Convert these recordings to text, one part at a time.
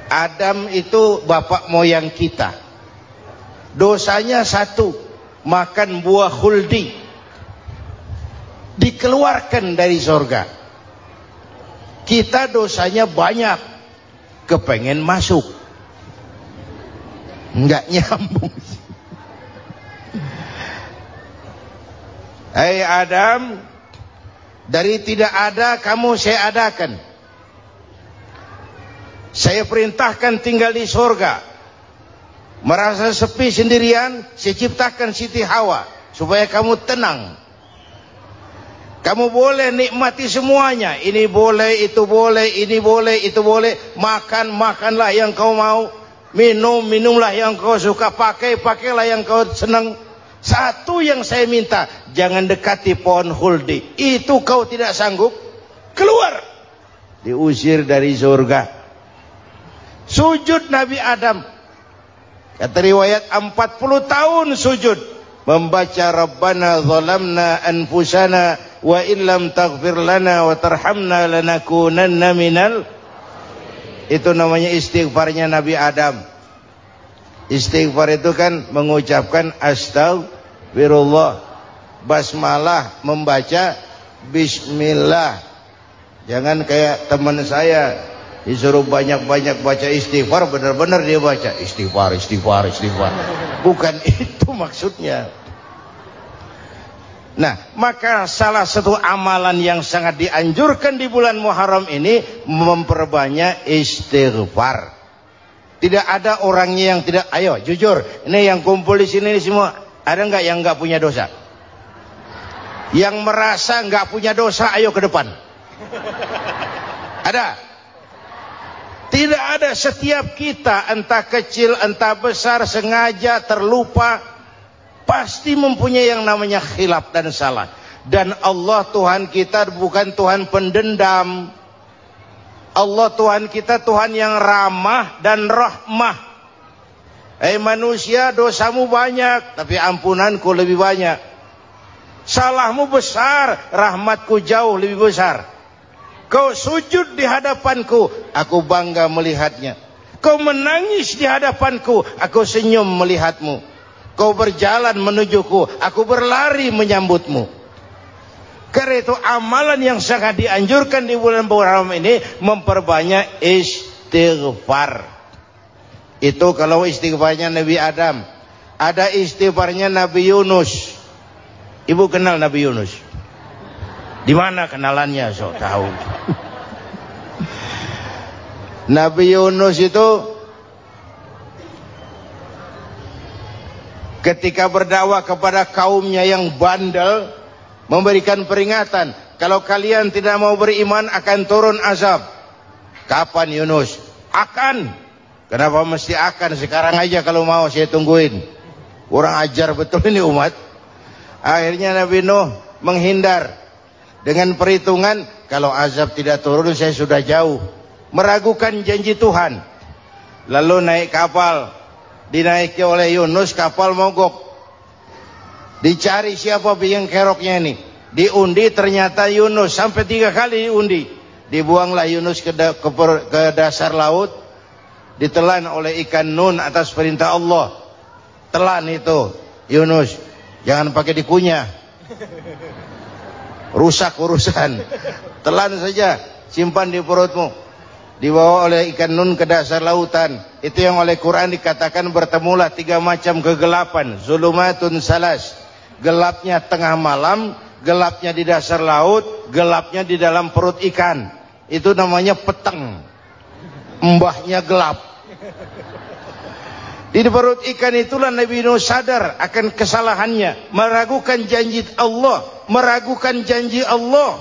Adam itu bapak moyang kita. Dosanya satu, makan buah khuldi, dikeluarkan dari surga. Kita dosanya banyak, kepengen masuk, nggak nyambung. Hai Adam, dari tidak ada kamu saya adakan. Saya perintahkan tinggal di surga. Merasa sepi sendirian, saya ciptakan Siti Hawa supaya kamu tenang. Kamu boleh nikmati semuanya. Ini boleh, itu boleh, ini boleh, itu boleh. Makan, makanlah yang kau mau. Minum, minumlah yang kau suka. Pakai, pakailah yang kau senang. Satu yang saya minta, jangan dekati pohon khuldi. Itu kau tidak sanggup, keluar. Diusir dari surga. Sujud Nabi Adam. Kata riwayat 40 tahun sujud. Membaca Rabbana zalamna anfusana wa illam taghfir lana wa tarhamna lanakunanna minal. Itu namanya istighfarnya Nabi Adam. Istighfar itu kan mengucapkan astagfirullah, basmalah, membaca bismillah. Jangan kayak teman saya disuruh banyak-banyak baca istighfar, benar-benar dia baca istighfar, istighfar, istighfar. Bukan itu maksudnya. Nah, maka salah satu amalan yang sangat dianjurkan di bulan Muharram ini memperbanyak istighfar. Tidak ada orangnya yang tidak. Ayo jujur, ini yang kumpul di sini semua, ada nggak yang nggak punya dosa? Yang merasa nggak punya dosa, ayo ke depan. Ada? Tidak ada. Setiap kita, entah kecil entah besar, sengaja terlupa, pasti mempunyai yang namanya khilaf dan salah. Dan Allah Tuhan kita bukan Tuhan pendendam. Allah Tuhan kita Tuhan yang ramah dan rahmah. Manusia, dosamu banyak, tapi ampunanku lebih banyak. Salahmu besar, rahmatku jauh lebih besar. Kau sujud di hadapanku, aku bangga melihatnya. Kau menangis di hadapanku, aku senyum melihatmu. Kau berjalan menujuku, aku berlari menyambutmu. Karena itu amalan yang sangat dianjurkan di bulan Muharram ini memperbanyak istighfar. Itu kalau istighfarnya Nabi Adam. Ada istighfarnya Nabi Yunus. Ibu kenal Nabi Yunus? Di mana kenalannya? So tahu. Nabi Yunus itu ketika berdakwah kepada kaumnya yang bandel, memberikan peringatan, kalau kalian tidak mau beriman akan turun azab. Kapan Yunus? Akan. Kenapa mesti akan? Sekarang aja kalau mau, saya tungguin. Kurang ajar betul ini umat. Akhirnya Nabi Nuh menghindar dengan perhitungan, kalau azab tidak turun saya sudah jauh. Meragukan janji Tuhan. Lalu naik kapal, dinaiki oleh Yunus, kapal mogok. Dicari siapa biang keroknya ini. Diundi, ternyata Yunus. Sampai 3 kali diundi. Dibuanglah Yunus ke dasar laut. Ditelan oleh ikan nun atas perintah Allah. Telan itu Yunus. Jangan pakai dikunyah, rusak urusan. Telan saja, simpan di perutmu. Dibawa oleh ikan nun ke dasar lautan. Itu yang oleh Quran dikatakan bertemulah 3 macam kegelapan. Zulumatun salas. Gelapnya tengah malam, gelapnya di dasar laut, gelapnya di dalam perut ikan. Itu namanya peteng. Mbahnya gelap. Di perut ikan itulah Nabi Nuh sadar akan kesalahannya, meragukan janji Allah, meragukan janji Allah.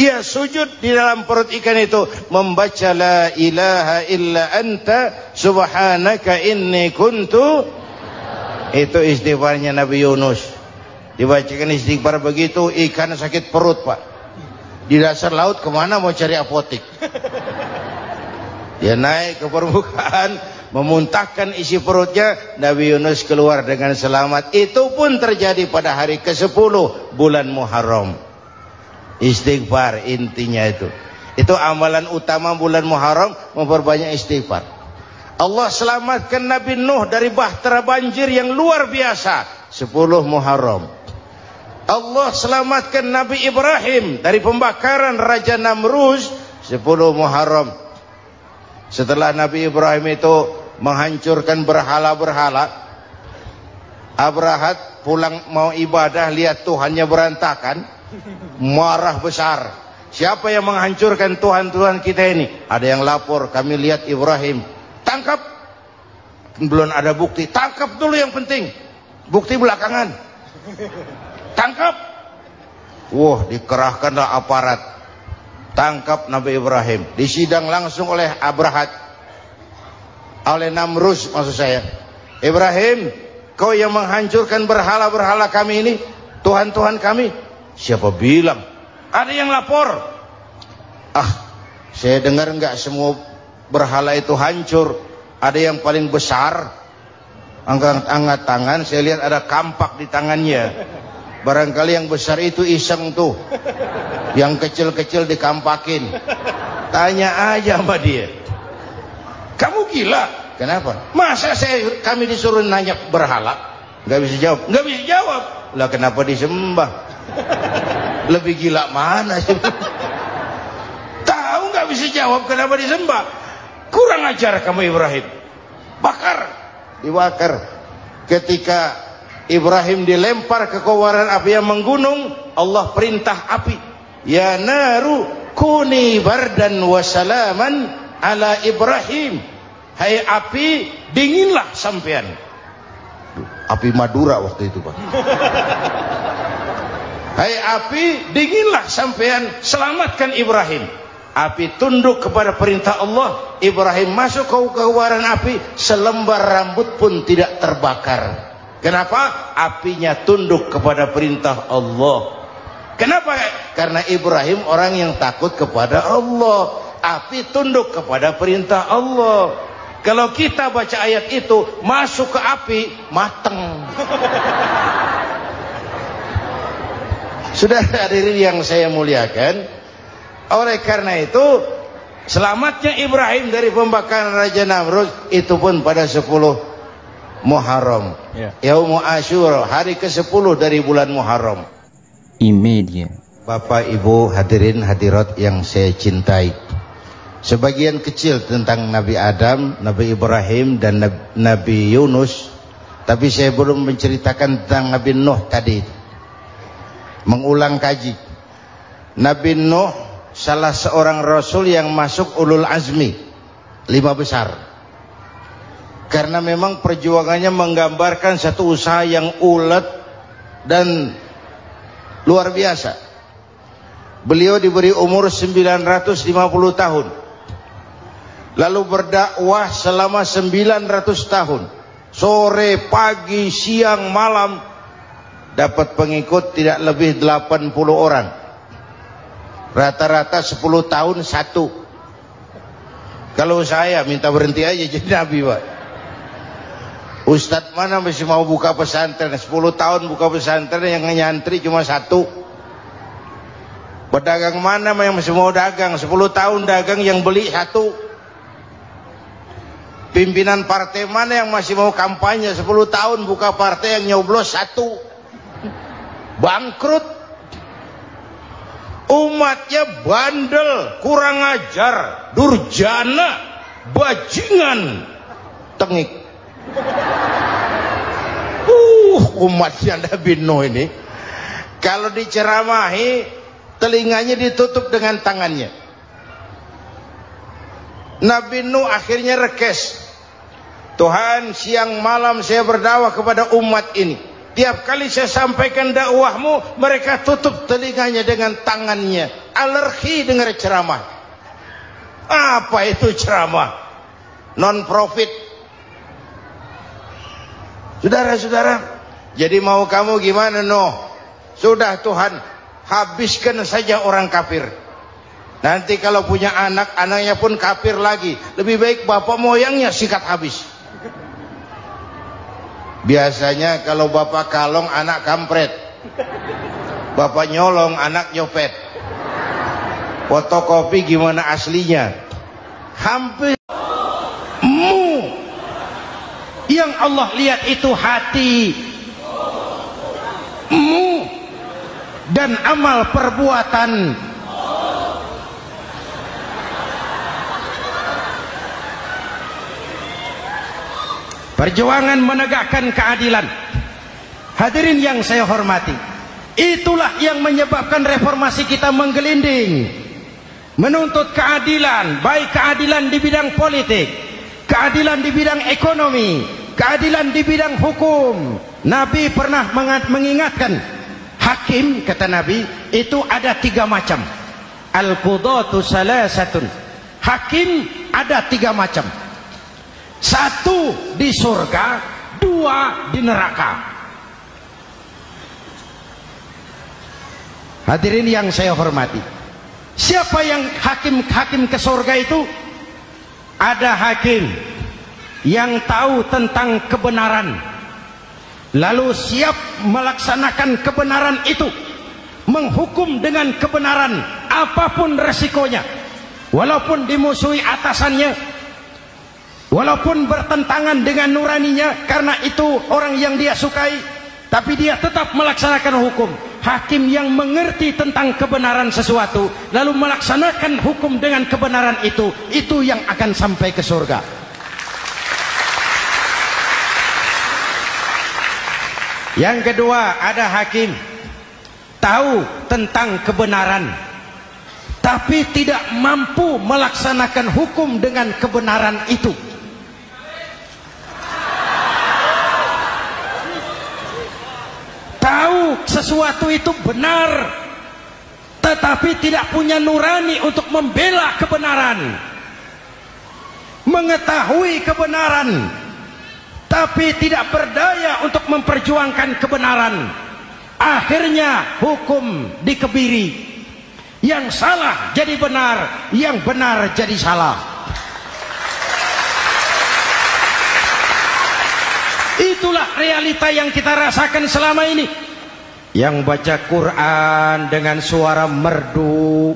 Ia sujud di dalam perut ikan itu, membaca la ilaha illa anta subhanaka inni kuntu. Itu istighfarnya Nabi Yunus. Dibacakan istighfar begitu, ikan sakit perut pak. Di dasar laut kemana mau cari apotik? Dia naik ke permukaan, memuntahkan isi perutnya. Nabi Yunus keluar dengan selamat. Itu pun terjadi pada hari ke-10 bulan Muharram. Istighfar intinya itu. Itu amalan utama bulan Muharram, memperbanyak istighfar. Allah selamatkan Nabi Nuh dari bahtera banjir yang luar biasa, 10 Muharram. Allah selamatkan Nabi Ibrahim dari pembakaran Raja Namrus, 10 Muharram. Setelah Nabi Ibrahim itu menghancurkan berhala-berhala, Abrahat pulang mau ibadah, lihat Tuhannya berantakan, marah besar. Siapa yang menghancurkan Tuhan-Tuhan kita ini? Ada yang lapor, kami lihat Ibrahim. Tangkap. Belum ada bukti, tangkap dulu yang penting, bukti belakangan. Tangkap. Wah, dikerahkanlah aparat, tangkap Nabi Ibrahim, disidang langsung oleh Abrahat, oleh Namrus maksud saya. Ibrahim, kau yang menghancurkan berhala-berhala kami ini, Tuhan-Tuhan kami. Siapa bilang? Ada yang lapor. Saya dengar enggak semua berhala itu hancur. Ada yang paling besar, angkat tangan, saya lihat ada kampak di tangannya. Barangkali yang besar itu iseng tuh, yang kecil-kecil dikampakin. Tanya aja sama dia, kamu gila? Kenapa? Masa kami disuruh nanya berhala? Nggak bisa jawab. Nggak bisa jawab. Lah kenapa disembah? Lebih gila mana sih? Tahu nggak bisa jawab kenapa disembah? Kurang ajar kamu Ibrahim. Bakar, dibakar. Ketika Ibrahim dilempar ke kobaran api yang menggunung, Allah perintah api, ya naru kuni bardan wa salaman ala Ibrahim. Hai api, dinginlah sampean. Api Madura waktu itu, Pak. Hai api, dinginlah sampean, selamatkan Ibrahim. Api tunduk kepada perintah Allah. Ibrahim masuk ke kobaran api, selembar rambut pun tidak terbakar. Kenapa? Apinya tunduk kepada perintah Allah. Kenapa? Karena Ibrahim orang yang takut kepada Allah. Api tunduk kepada perintah Allah. Kalau kita baca ayat itu, masuk ke api, mateng. Sudah hadirin yang saya muliakan, oleh karena itu selamatnya Ibrahim dari pembakaran Raja Namrud itu pun pada 10 Muharram, Yaumul Asyura, hari ke-10 dari bulan Muharram. Imedia. Bapak Ibu hadirin hadirat yang saya cintai, sebagian kecil tentang Nabi Adam, Nabi Ibrahim dan Nabi Yunus, tapi saya belum menceritakan tentang Nabi Nuh tadi. Mengulang kaji. Nabi Nuh salah seorang rasul yang masuk ulul azmi, 5 besar. Karena memang perjuangannya menggambarkan satu usaha yang ulet dan luar biasa. Beliau diberi umur 950 tahun. Lalu berdakwah selama 900 tahun. Sore, pagi, siang, malam. Dapat pengikut tidak lebih 80 orang. Rata-rata 10 tahun satu. Kalau saya minta berhenti aja jadi nabi, Pak. Ustadz mana masih mau buka pesantren? 10 tahun buka pesantren, yang nyantri cuma 1. Pedagang mana yang masih mau dagang? 10 tahun dagang, yang beli 1. Pimpinan partai mana yang masih mau kampanye? 10 tahun buka partai, yang nyoblos 1. Bangkrut. Umatnya bandel, kurang ajar, durjana, bajingan, tengik. Umatnya Nabi Nuh ini kalau diceramahi, telinganya ditutup dengan tangannya. Nabi Nuh akhirnya rekes. Tuhan, siang malam saya berdakwah kepada umat ini. Tiap kali saya sampaikan dakwahmu, mereka tutup telinganya dengan tangannya. Alergi dengar ceramah. Apa itu ceramah? Non profit. Saudara-saudara, jadi mau kamu gimana, Nuh? Sudah Tuhan, habiskan saja orang kafir. Nanti kalau punya anak, anaknya pun kafir lagi. Lebih baik bapak moyangnya sikat habis. Biasanya kalau bapak kalong, anak kampret. Bapak nyolong, anak nyopet. fotokopi gimana aslinya? Hampir. Yang Allah lihat itu hati dan amal perbuatan. Perjuangan menegakkan keadilan. Hadirin yang saya hormati, itulah yang menyebabkan reformasi kita menggelinding, menuntut keadilan, baik keadilan di bidang politik, keadilan di bidang ekonomi, keadilan di bidang hukum. Nabi pernah mengingatkan, hakim, kata Nabi, itu ada 3 macam. Al-qudatu salasatun. Hakim ada 3 macam. 1 di surga, 2 di neraka. Hadirin yang saya hormati, siapa yang hakim ke surga itu? Ada hakim yang tahu tentang kebenaran, lalu siap melaksanakan kebenaran itu, menghukum dengan kebenaran apapun resikonya, walaupun dimusuhi atasannya, walaupun bertentangan dengan nuraninya, karena itu orang yang dia sukai, tapi dia tetap melaksanakan hukum. Hakim yang mengerti tentang kebenaran sesuatu lalu melaksanakan hukum dengan kebenaran itu yang akan sampai ke surga. Yang kedua, ada hakim tahu tentang kebenaran tapi tidak mampu melaksanakan hukum dengan kebenaran itu. Tahu sesuatu itu benar tetapi tidak punya nurani untuk membela kebenaran, mengetahui kebenaran tapi tidak berdaya untuk memperjuangkan kebenaran. Akhirnya hukum dikebiri, yang salah jadi benar, yang benar jadi salah. Itulah realita yang kita rasakan selama ini. Yang baca Quran dengan suara merdu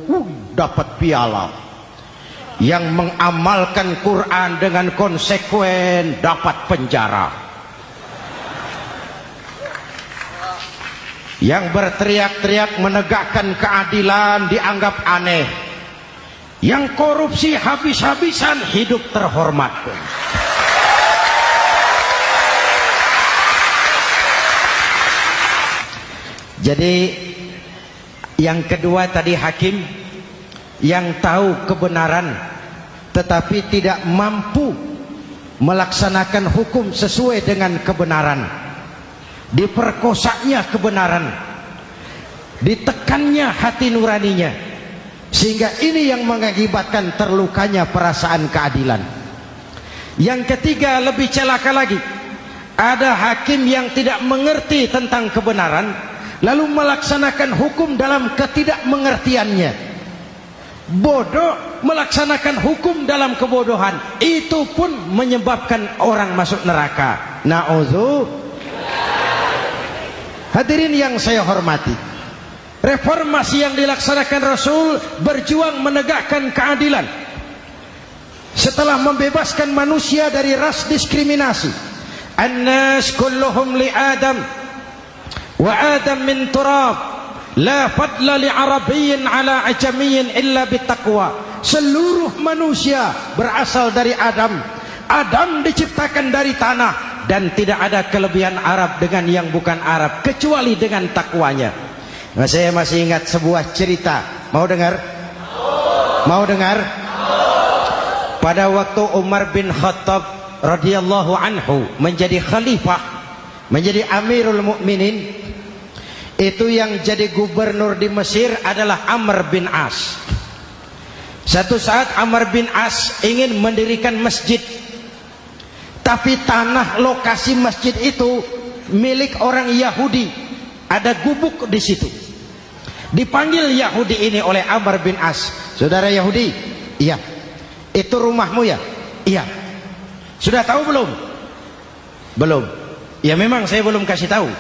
dapat piala. Yang mengamalkan Quran dengan konsekuen dapat penjara. Yang berteriak-teriak menegakkan keadilan dianggap aneh. Yang korupsi habis-habisan hidup terhormat. Jadi yang kedua tadi hakim yang tahu kebenaran tetapi tidak mampu melaksanakan hukum sesuai dengan kebenaran. Diperkosanya kebenaran, ditekannya hati nuraninya, sehingga ini yang mengakibatkan terlukanya perasaan keadilan. Yang ketiga lebih celaka lagi, ada hakim yang tidak mengerti tentang kebenaran lalu melaksanakan hukum dalam ketidakmengertiannya. Bodoh melaksanakan hukum dalam kebodohan, itu pun menyebabkan orang masuk neraka. Na'udzubillah. Hadirin yang saya hormati, reformasi yang dilaksanakan Rasul berjuang menegakkan keadilan setelah membebaskan manusia dari ras diskriminasi. An-nas kulluhum li Adam wa Adam min turab, la fadla li arabiyyin ala ajamiyyin illa bittaqwa. Seluruh manusia berasal dari Adam. Adam diciptakan dari tanah dan tidak ada kelebihan Arab dengan yang bukan Arab kecuali dengan takwanya. Nah, saya masih ingat sebuah cerita. Mau dengar? Mau dengar? Pada waktu Umar bin Khattab radhiyallahu anhu menjadi khalifah, menjadi Amirul Mukminin, itu yang jadi gubernur di Mesir adalah Amr bin As. Satu saat Amr bin As ingin mendirikan masjid, tapi tanah lokasi masjid itu milik orang Yahudi. Ada gubuk di situ. Dipanggil Yahudi ini oleh Amr bin As. Saudara Yahudi, iya. Itu rumahmu ya? Iya. Sudah tahu belum? Belum. Ya memang saya belum kasih tahu.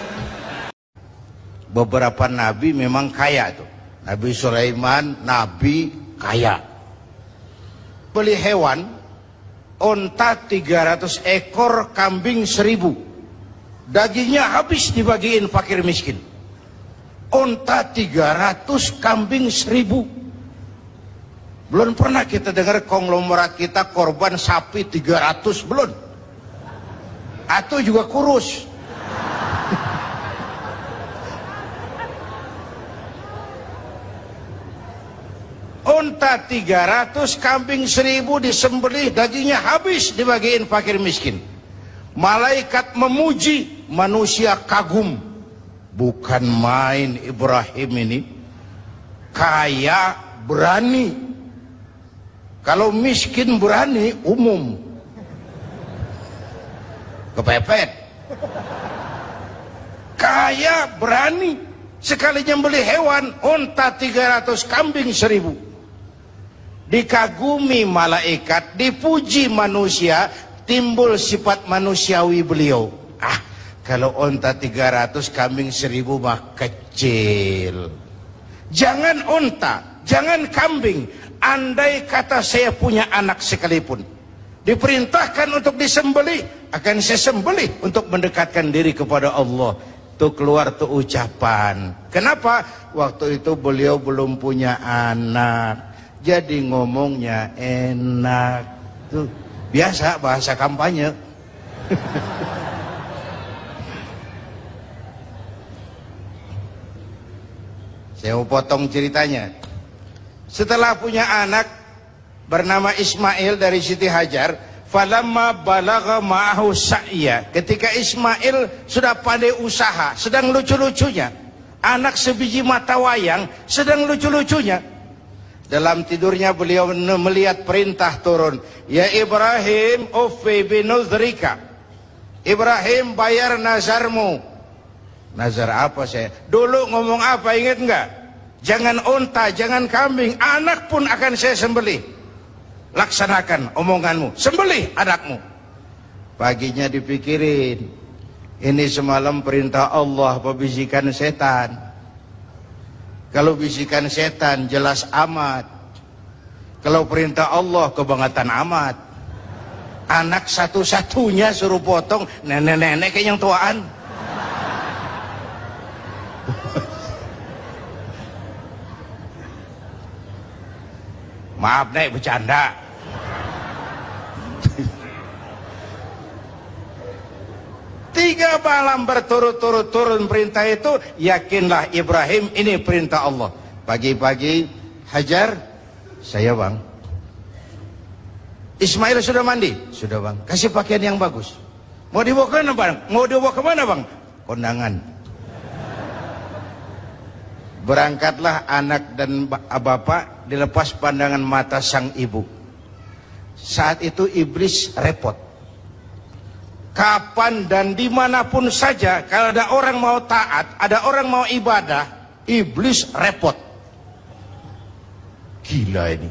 Beberapa nabi memang kaya tuh. Nabi Sulaiman, nabi kaya. Beli hewan, onta 300 ekor, kambing 1000. Dagingnya habis dibagiin fakir miskin. Onta 300, kambing 1000. Belum pernah kita dengar konglomerat kita korban sapi 300, belum. Atau juga kurus. Onta 300, kambing 1000 disembelih, dagingnya habis dibagiin fakir miskin. Malaikat memuji, manusia kagum. Bukan main Ibrahim ini. Kaya, berani. Kalau miskin berani, umum. Kepepet. Kaya, berani. Sekalinya beli hewan, onta 300, kambing 1000. Dikagumi malaikat, dipuji manusia, timbul sifat manusiawi beliau. Kalau onta 300, kambing 1000 mah kecil. Jangan onta, jangan kambing. Andai kata saya punya anak sekalipun, diperintahkan untuk disembelih, akan saya sembelih untuk mendekatkan diri kepada Allah. Tuh keluar tuh ucapan. Kenapa? Waktu itu beliau belum punya anak, jadi ngomongnya enak. Tuh biasa bahasa kampanye. Saya mau potong ceritanya. Setelah punya anak bernama Ismail dari Siti Hajar, falamma balagha ma'ahu sa'ya, ketika Ismail sudah pandai usaha, sedang lucu-lucunya, anak sebiji mata wayang sedang lucu-lucunya, dalam tidurnya beliau melihat perintah turun, ya Ibrahim ufi binuzrika, Ibrahim bayar nazarmu. Nazar apa saya? Dulu ngomong apa, ingat enggak? Jangan onta, jangan kambing, anak pun akan saya sembelih. Laksanakan omonganmu, sembelih anakmu. Paginya dipikirin, ini semalam perintah Allah apa bisikan setan? Kalau bisikan setan jelas amat. Kalau perintah Allah kebangetan amat. Anak satu-satunya suruh potong, nenek-nenek kayak yang tuaan. Maaf nek, bercanda. Tiga malam berturut-turut turun perintah itu, yakinlah Ibrahim ini perintah Allah. Pagi-pagi, Hajar, saya bang. Ismail sudah mandi? Sudah bang. Kasih pakaian yang bagus. Mau dibawa ke mana bang? Mau dibawa ke mana bang? Kondangan. Berangkatlah anak dan bapak, dilepas pandangan mata sang ibu. Saat itu iblis repot. Kapan dan dimanapun saja, kalau ada orang mau taat, ada orang mau ibadah, iblis repot. Gila ini.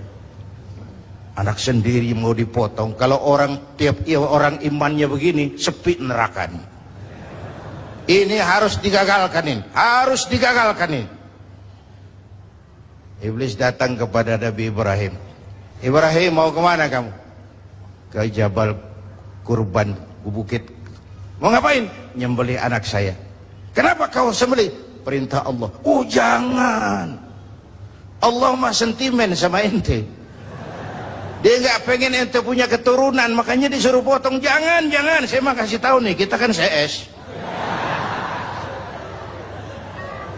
Anak sendiri mau dipotong. Kalau orang tiap orang imannya begini, sepi nerakanya. Ini harus digagalkan ini. Harus digagalkan ini. Iblis datang kepada Nabi Ibrahim. Ibrahim, mau kemana kamu? Ke Jabal Kurban, ke bukit. Mau ngapain? Nyembelih anak saya. Kenapa kau sembelih? Perintah Allah. Oh jangan. Allah mah sentimen sama ente. Dia nggak pengen ente punya keturunan, makanya disuruh potong. Jangan, jangan. Saya mah kasih tahu nih, kita kan CS.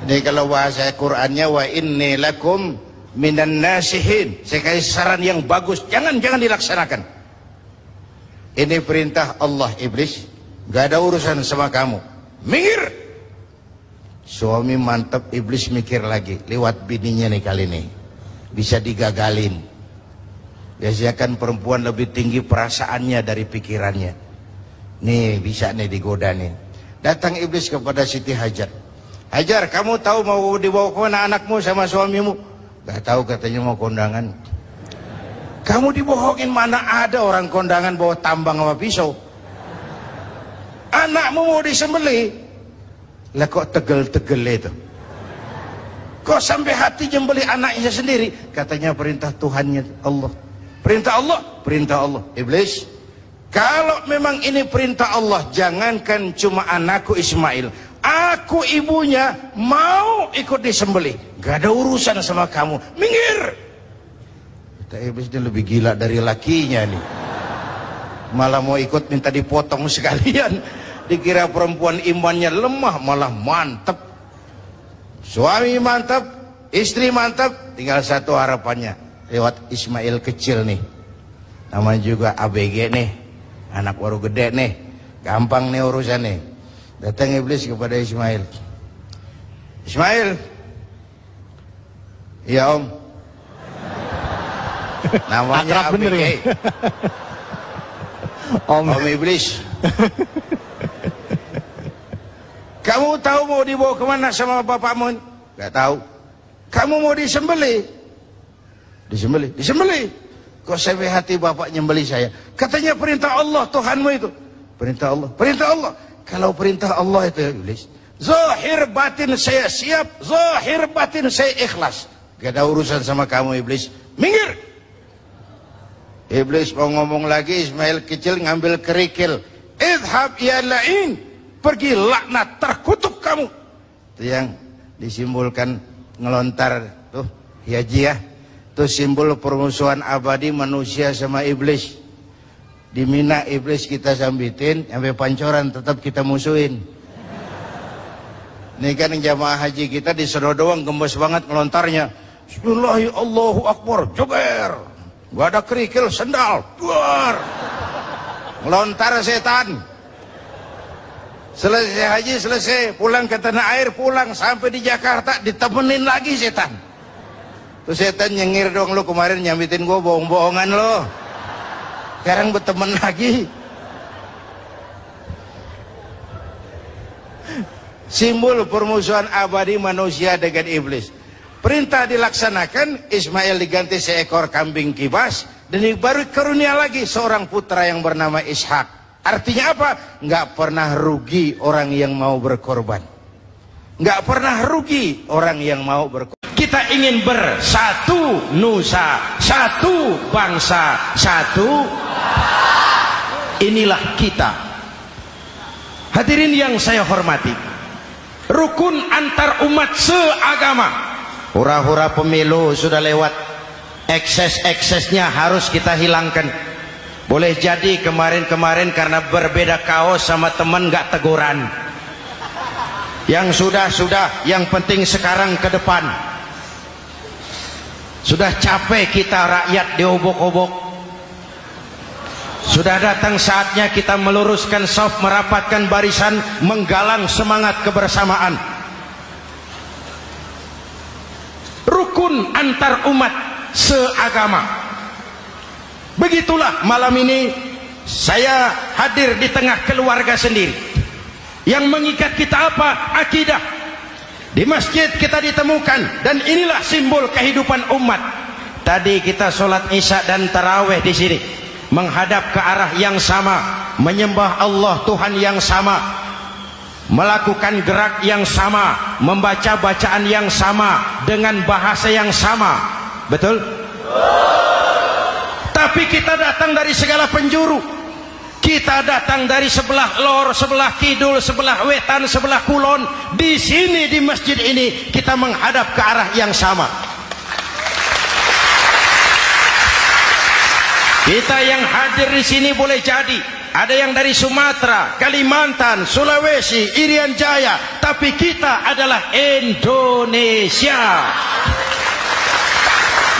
Ini kalau bahasa Qur'annya, wa inni lakum minan nasihin. Saya kasih saran yang bagus, jangan dilaksanakan. Ini perintah Allah, iblis. Gak ada urusan sama kamu. Minggir. Suami mantap, iblis mikir lagi. Lewat bininya nih kali ini. Bisa digagalin. Biasanya kan perempuan lebih tinggi perasaannya dari pikirannya. Nih bisa nih digoda nih. Datang iblis kepada Siti Hajar. Hajar, kamu tahu mau dibawa ke mana anakmu sama suamimu? Gak tahu, katanya mau kondangan. Kamu dibohongin, mana ada orang kondangan bawa tambang sama pisau. Anakmu mau disembelih. Lah kok tegel-tegel itu. Kok sampai hati nyembelih anaknya sendiri? Katanya perintah Tuhannya Allah. Perintah Allah, perintah Allah. Iblis, kalau memang ini perintah Allah, jangankan cuma anakku Ismail, aku ibunya mau ikut disembelih. Gak ada urusan sama kamu. Minggir. Kata iblis, ini lebih gila dari lakinya nih. Malah mau ikut minta dipotong sekalian. Dikira perempuan imannya lemah, malah mantep. Suami mantap, istri mantap, tinggal satu harapannya lewat Ismail kecil nih, namanya juga ABG nih, anak baru gede nih, gampang nih urusan nih. Datang iblis kepada Ismail. Ismail, iya om, namanya ABG ya? Om iblis. Kamu tahu mau dibawa kemana sama bapakmu? Gak tahu. Kamu mau disembelih? Disembelih, disembelih. Kok sampai hati bapak nyembelih saya? Katanya perintah Allah Tuhanmu itu. Perintah Allah, perintah Allah. Kalau perintah Allah itu ya iblis, zahir batin saya siap, zahir batin saya ikhlas. Gak ada urusan sama kamu iblis. Minggir. Iblis mau ngomong lagi, Ismail kecil ngambil kerikil. Idhab ya la'in, pergi laknat, terkutuk kamu. Itu yang disimbolkan ngelontar tuh hiajiah. Itu simbol permusuhan abadi manusia sama iblis. Di Mina iblis kita sambitin, sampai pancoran tetap kita musuhin. Ini kan jamaah haji kita di Sono doang gembos banget ngelontarnya. Bismillahirrahmanirrahim, Allahu Akbar, joger. Gak ada kerikil, sendal, duar. Ngelontar setan. Selesai haji, selesai pulang ke tanah air, pulang sampai di Jakarta ditemenin lagi setan. Tuh setan nyengir dong, lu kemarin nyambitin gua bohong-bohongan lo. Sekarang berteman lagi. Simbol permusuhan abadi manusia dengan iblis. Perintah dilaksanakan, Ismail diganti seekor kambing kibas, dan baru karunia lagi seorang putra yang bernama Ishak. Artinya apa? Nggak pernah rugi orang yang mau berkorban. Nggak pernah rugi orang yang mau berkorban. Kita ingin bersatu nusa, satu bangsa, satu. Inilah kita. Hadirin yang saya hormati, rukun antar umat seagama. Hura-hura pemilu sudah lewat, ekses-eksesnya harus kita hilangkan. Boleh jadi kemarin-kemarin karena berbeda kaos sama teman gak teguran. Yang sudah-sudah, yang penting sekarang ke depan. Sudah capek kita rakyat diobok-obok. Sudah datang saatnya kita meluruskan saf, merapatkan barisan, menggalang semangat kebersamaan. Rukun antar umat seagama. Begitulah malam ini saya hadir di tengah keluarga sendiri. Yang mengikat kita apa? Akidah. Di masjid kita ditemukan, dan inilah simbol kehidupan umat. Tadi kita sholat isya dan taraweh di sini, menghadap ke arah yang sama, menyembah Allah Tuhan yang sama, melakukan gerak yang sama, membaca bacaan yang sama, dengan bahasa yang sama. Betul? Tapi kita datang dari segala penjuru. Kita datang dari sebelah lor, sebelah kidul, sebelah wetan, sebelah kulon. Di sini di masjid ini kita menghadap ke arah yang sama. Kita yang hadir di sini boleh jadi ada yang dari Sumatera, Kalimantan, Sulawesi, Irian Jaya, tapi kita adalah Indonesia.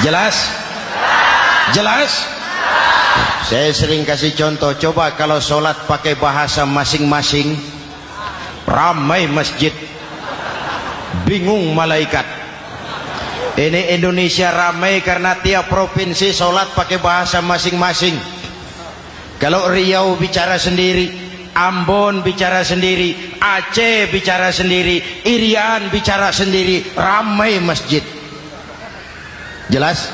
Jelas? Jelas? Saya sering kasih contoh, coba kalau sholat pakai bahasa masing-masing, ramai masjid, bingung malaikat. Ini Indonesia ramai karena tiap provinsi sholat pakai bahasa masing-masing. Kalau Riau bicara sendiri, Ambon bicara sendiri, Aceh bicara sendiri, Irian bicara sendiri, ramai masjid. Jelas?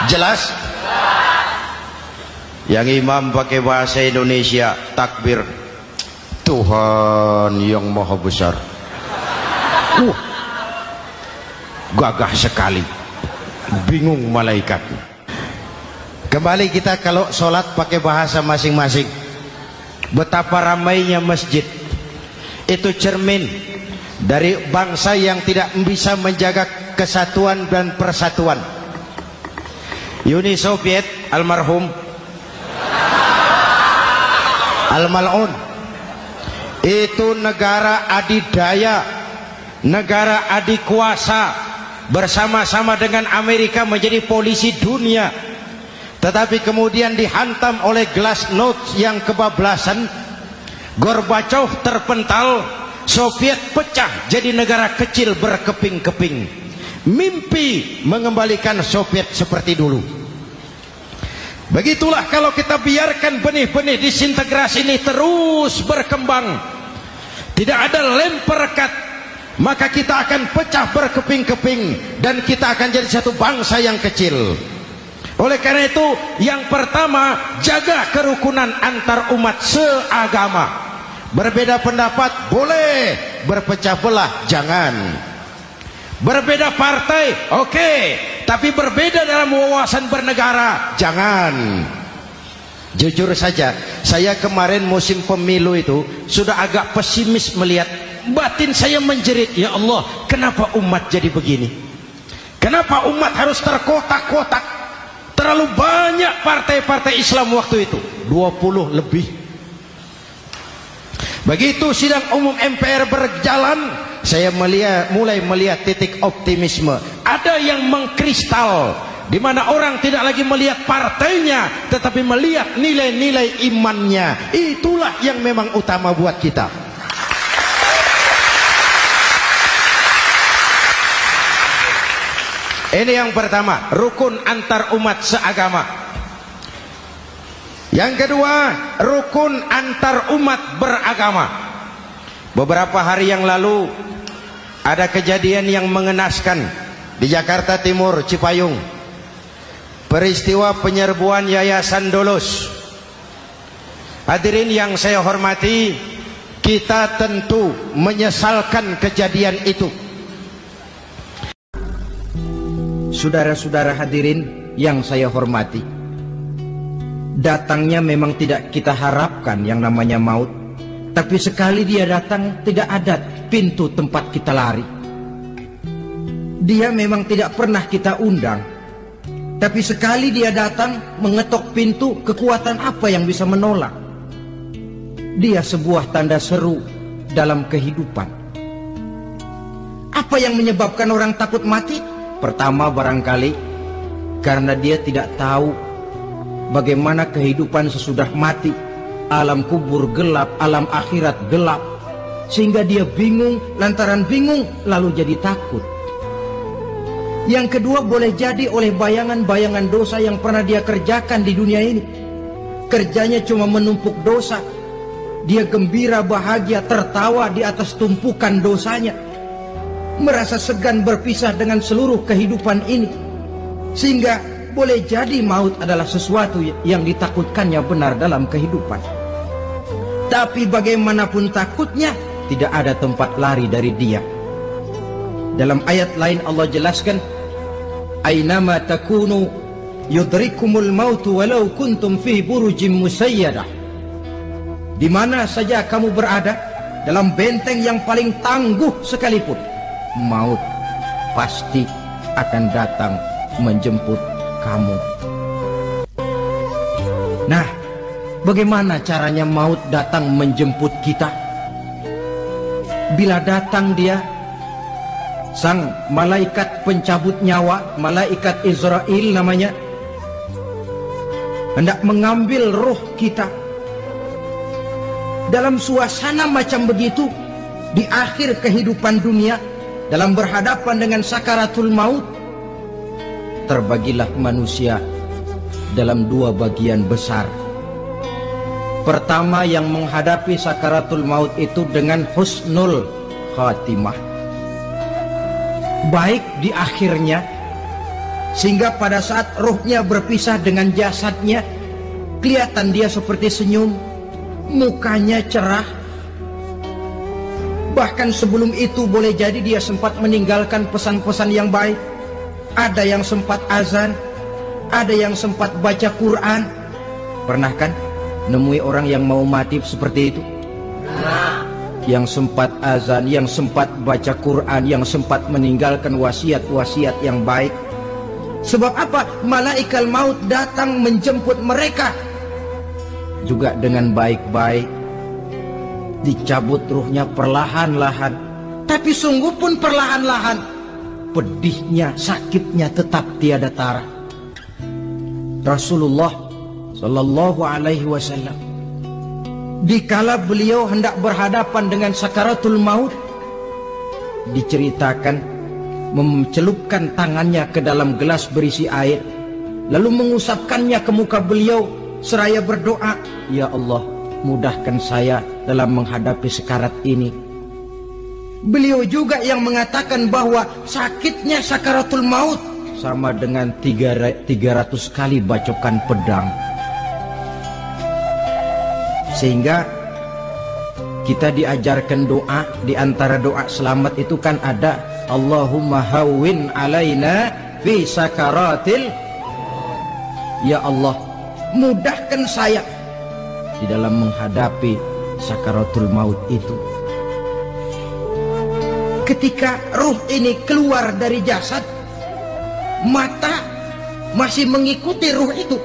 Jelas? Yang imam pakai bahasa Indonesia, takbir, Tuhan yang maha besar. gagah sekali, bingung malaikat. Kembali kita kalau sholat pakai bahasa masing-masing. Betapa ramainya masjid, itu cermin dari bangsa yang tidak bisa menjaga kesatuan dan persatuan. Uni Soviet almarhum al-mal'un, itu negara adidaya, negara adikuasa, bersama-sama dengan Amerika menjadi polisi dunia. Tetapi kemudian dihantam oleh glasnost yang kebablasan, Gorbachev terpental, Soviet pecah jadi negara kecil berkeping-keping. Mimpi mengembalikan Soviet seperti dulu. Begitulah kalau kita biarkan benih-benih disintegrasi ini terus berkembang, tidak ada lem perekat, maka kita akan pecah berkeping-keping dan kita akan jadi satu bangsa yang kecil. Oleh karena itu, yang pertama, jaga kerukunan antar umat seagama. Berbeda pendapat boleh, berpecah belah jangan. Berbeda partai oke, tapi berbeda dalam wawasan bernegara jangan. Jujur saja, saya kemarin musim pemilu itu sudah agak pesimis melihat. Batin saya menjerit, ya Allah, kenapa umat jadi begini? Kenapa umat harus terkotak-kotak? Terlalu banyak partai-partai Islam waktu itu, 20 lebih. Begitu sidang umum MPR berjalan, saya mulai melihat titik optimisme. Ada yang mengkristal, di mana orang tidak lagi melihat partainya, tetapi melihat nilai-nilai imannya. Itulah yang memang utama buat kita. Ini yang pertama, rukun antar umat seagama. Yang kedua, rukun antar umat beragama. Beberapa hari yang lalu ada kejadian yang mengenaskan di Jakarta Timur, Cipayung. Peristiwa penyerbuan Yayasan Dolos. Hadirin yang saya hormati, kita tentu menyesalkan kejadian itu. Saudara-saudara hadirin yang saya hormati, datangnya memang tidak kita harapkan yang namanya maut, tapi sekali dia datang tidak ada pintu tempat kita lari. Dia memang tidak pernah kita undang, tapi sekali dia datang mengetok pintu, kekuatan apa yang bisa menolak? Dia sebuah tanda seru dalam kehidupan. Apa yang menyebabkan orang takut mati? Pertama, barangkali karena dia tidak tahu bagaimana kehidupan sesudah mati. Alam kubur gelap, alam akhirat gelap, sehingga dia bingung. Lantaran bingung lalu jadi takut. Yang kedua, boleh jadi oleh bayangan-bayangan dosa yang pernah dia kerjakan di dunia ini. Kerjanya cuma menumpuk dosa. Dia gembira, bahagia, tertawa di atas tumpukan dosanya, merasa segan berpisah dengan seluruh kehidupan ini. Sehingga boleh jadi maut adalah sesuatu yang ditakutkannya benar dalam kehidupan. Tapi bagaimanapun takutnya, tidak ada tempat lari dari dia. Dalam ayat lain Allah jelaskan, Aynama takunu yudrikumul mautu walau kuntum fi burujim musayyadah. Di mana saja kamu berada, dalam benteng yang paling tangguh sekalipun, maut pasti akan datang menjemput kamu. Nah, bagaimana caranya maut datang menjemput kita? Bila datang dia, sang malaikat pencabut nyawa, malaikat Israel namanya, hendak mengambil roh kita. Dalam suasana macam begitu, di akhir kehidupan dunia, dalam berhadapan dengan sakaratul maut, terbagilah manusia dalam dua bagian besar. Pertama, yang menghadapi sakaratul maut itu dengan husnul khatimah, baik di akhirnya, sehingga pada saat rohnya berpisah dengan jasadnya, kelihatan dia seperti senyum, mukanya cerah. Bahkan sebelum itu boleh jadi dia sempat meninggalkan pesan-pesan yang baik. Ada yang sempat azan, ada yang sempat baca Quran. Pernah kan nemui orang yang mau mati seperti itu? Yang sempat azan, yang sempat baca Quran, yang sempat meninggalkan wasiat-wasiat yang baik. Sebab apa? Malaikat maut datang menjemput mereka juga dengan baik-baik. Dicabut ruhnya perlahan-lahan, tapi sungguh pun perlahan-lahan. Pedihnya, sakitnya tetap tiada tara. Rasulullah Sallallahu Alaihi Wasallam, dikala beliau hendak berhadapan dengan sakaratul maut, diceritakan mencelupkan tangannya ke dalam gelas berisi air, lalu mengusapkannya ke muka beliau seraya berdoa, "Ya Allah, mudahkan saya dalam menghadapi sekarat ini." Beliau juga yang mengatakan bahwa sakitnya sakaratul maut sama dengan 300 kali bacokan pedang. Sehingga kita diajarkan doa. Di antara doa selamat itu kan ada, Allahumma hawwin alaina fi sakaratil. Ya Allah, mudahkan saya di dalam menghadapi sakaratul maut itu. Ketika ruh ini keluar dari jasad, mata masih mengikuti ruh itu.